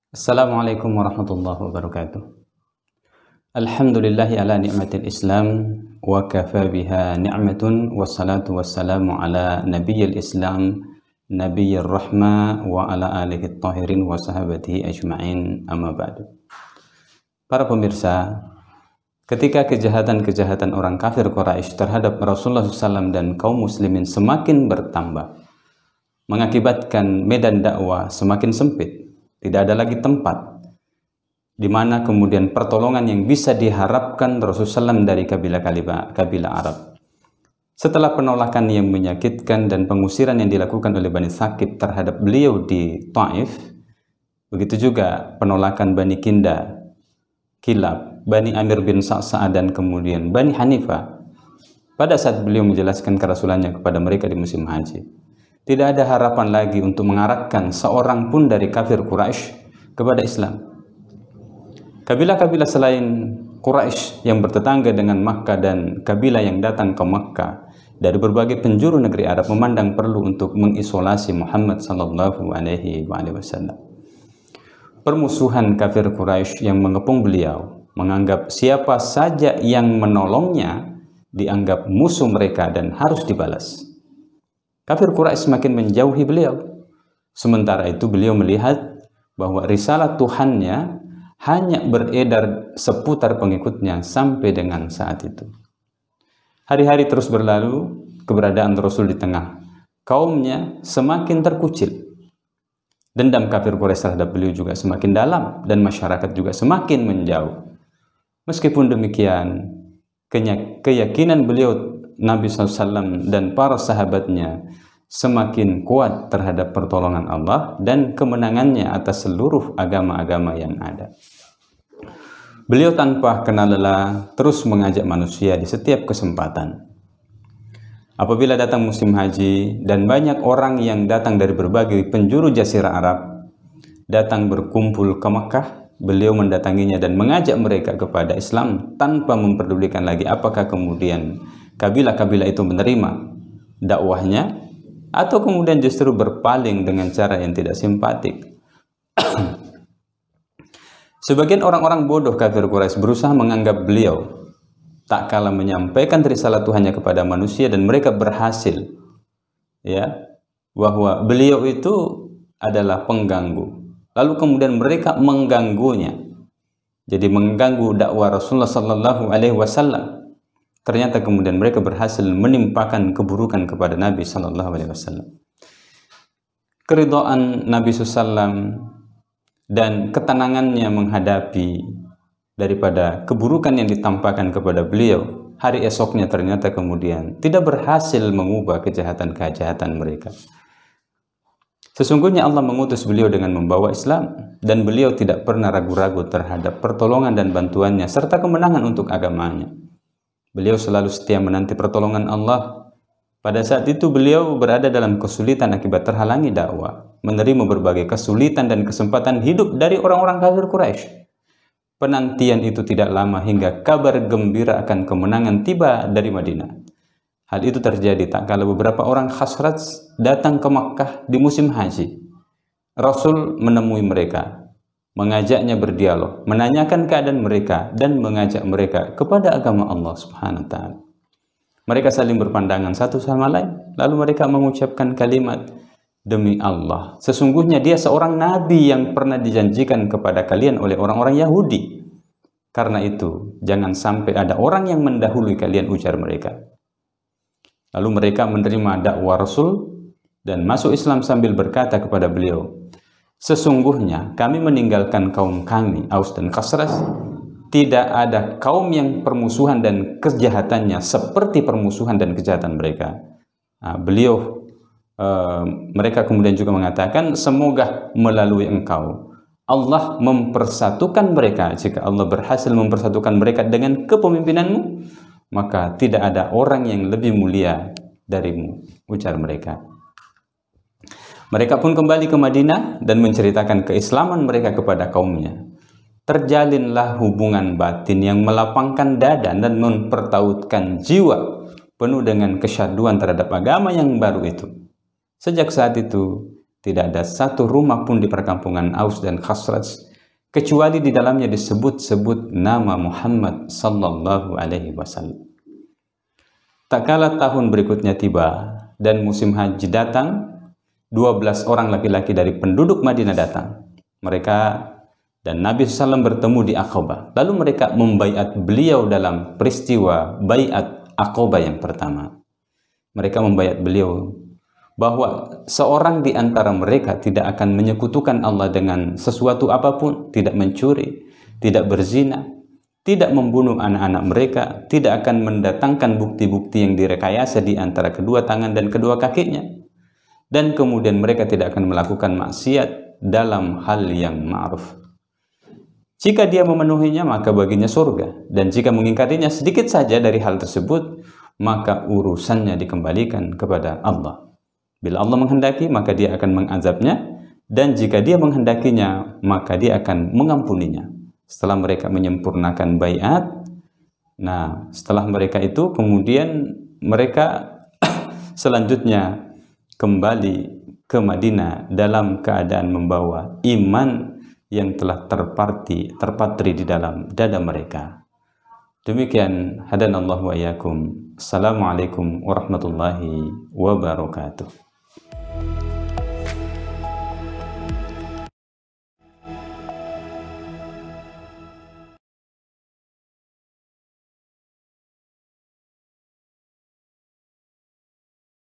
Assalamualaikum warahmatullahi wabarakatuh. Alhamdulillahi ala ni'matil Islam wa kafa biha ni'matun wassalatu wassalamu ala nabiyyil Islam nabiyyir rahma wa ala alihi tahirin wa sahabatihi ajma'in amma ba'du. Para pemirsa, ketika kejahatan-kejahatan orang kafir Quraisy terhadap Rasulullah SAW dan kaum muslimin semakin bertambah, mengakibatkan medan dakwah semakin sempit, tidak ada lagi tempat di mana kemudian pertolongan yang bisa diharapkan Rasulullah SAW dari kabilah Arab. Setelah penolakan yang menyakitkan dan pengusiran yang dilakukan oleh Bani Thaqif terhadap beliau di Taif, begitu juga penolakan Bani Kinda, Kilab, Bani Amir bin Sa'sa' dan kemudian Bani Hanifah pada saat beliau menjelaskan kerasulannya kepada mereka di musim haji. Tidak ada harapan lagi untuk mengarahkan seorang pun dari kafir Quraisy kepada Islam. Kabilah-kabilah selain Quraisy yang bertetangga dengan Makkah dan kabilah yang datang ke Makkah dari berbagai penjuru negeri Arab memandang perlu untuk mengisolasi Muhammad sallallahu alaihi wasallam. Permusuhan kafir Quraisy yang mengepung beliau, menganggap siapa saja yang menolongnya dianggap musuh mereka dan harus dibalas. Kafir Quraisy semakin menjauhi beliau. Sementara itu beliau melihat bahwa risalah Tuhannya hanya beredar seputar pengikutnya sampai dengan saat itu. Hari-hari terus berlalu, keberadaan Rasul di tengah kaumnya semakin terkucil. Dendam kafir Quraisy terhadap beliau juga semakin dalam dan masyarakat juga semakin menjauh. Meskipun demikian, keyakinan beliau Nabi SAW dan para sahabatnya semakin kuat terhadap pertolongan Allah dan kemenangannya atas seluruh agama-agama yang ada. Beliau tanpa kenal lelah terus mengajak manusia di setiap kesempatan. Apabila datang musim haji dan banyak orang yang datang dari berbagai penjuru jazirah Arab datang berkumpul ke Makkah, beliau mendatanginya dan mengajak mereka kepada Islam tanpa memperdulikan lagi apakah kemudian kabilah-kabilah itu menerima dakwahnya atau kemudian justru berpaling dengan cara yang tidak simpatik. Sebagian orang-orang bodoh kafir Quraisy berusaha menganggap beliau tak kalah menyampaikan risalah Tuhannya kepada manusia dan mereka berhasil bahwa beliau itu adalah pengganggu. Lalu kemudian mereka mengganggunya. Jadi mengganggu dakwah Rasulullah sallallahu alaihi wasallam. Ternyata kemudian mereka berhasil menimpakan keburukan kepada Nabi sallallahu alaihi wasallam. Keridhaan Nabi SAW dan ketenangannya menghadapi daripada keburukan yang ditampakkan kepada beliau, hari esoknya ternyata kemudian tidak berhasil mengubah kejahatan-kejahatan mereka. Sesungguhnya Allah mengutus beliau dengan membawa Islam dan beliau tidak pernah ragu-ragu terhadap pertolongan dan bantuannya serta kemenangan untuk agamanya. Beliau selalu setia menanti pertolongan Allah. Pada saat itu beliau berada dalam kesulitan akibat terhalangi dakwah, menerima berbagai kesulitan dan kesempatan hidup dari orang-orang kafir Quraisy. Penantian itu tidak lama hingga kabar gembira akan kemenangan tiba dari Madinah. Hal itu terjadi tak kala beberapa orang Khazraj datang ke Makkah di musim haji. Rasul menemui mereka, mengajaknya berdialog, menanyakan keadaan mereka dan mengajak mereka kepada agama Allah Subhanahu wa taala. Mereka saling berpandangan satu sama lain, lalu mereka mengucapkan kalimat, "Demi Allah, sesungguhnya dia seorang nabi yang pernah dijanjikan kepada kalian oleh orang-orang Yahudi. Karena itu, jangan sampai ada orang yang mendahului kalian," ujar mereka. Lalu mereka menerima dakwah Rasul dan masuk Islam sambil berkata kepada beliau, "Sesungguhnya kami meninggalkan kaum kami, Aus dan Khazraj. Tidak ada kaum yang permusuhan dan kejahatannya seperti permusuhan dan kejahatan mereka." Mereka kemudian juga mengatakan, "Semoga melalui engkau Allah mempersatukan mereka. Jika Allah berhasil mempersatukan mereka dengan kepemimpinanmu, maka tidak ada orang yang lebih mulia darimu," ujar mereka. Mereka pun kembali ke Madinah dan menceritakan keislaman mereka kepada kaumnya. Terjalinlah hubungan batin yang melapangkan dada dan mempertautkan jiwa penuh dengan kesyahduan terhadap agama yang baru itu. Sejak saat itu, Tidak ada satu rumah pun di perkampungan Aus dan Khazraj kecuali di dalamnya disebut-sebut nama Muhammad sallallahu alaihi wasallam. Tak kala tahun berikutnya tiba dan musim haji datang, 12 orang laki-laki dari penduduk Madinah datang. Mereka dan Nabi SAW bertemu di Aqabah. Lalu mereka membaiat beliau dalam peristiwa baiat Aqabah yang pertama. Mereka membaiat beliau bahwa seorang di antara mereka tidak akan menyekutukan Allah dengan sesuatu apapun, tidak mencuri, tidak berzina, tidak membunuh anak-anak mereka, tidak akan mendatangkan bukti-bukti yang direkayasa di antara kedua tangan dan kedua kakinya, dan kemudian mereka tidak akan melakukan maksiat dalam hal yang ma'ruf. Jika dia memenuhinya, maka baginya surga, dan jika mengingkarinya sedikit saja dari hal tersebut, maka urusannya dikembalikan kepada Allah. Bila Allah menghendaki, maka dia akan mengazabnya, dan jika dia menghendakinya, maka dia akan mengampuninya. Setelah mereka menyempurnakan baiat, nah setelah mereka itu kemudian mereka selanjutnya kembali ke Madinah dalam keadaan membawa iman yang telah terpatri di dalam dada mereka. Demikian, hadanallahu wa iyyakum. Assalamualaikum warahmatullahi wabarakatuh.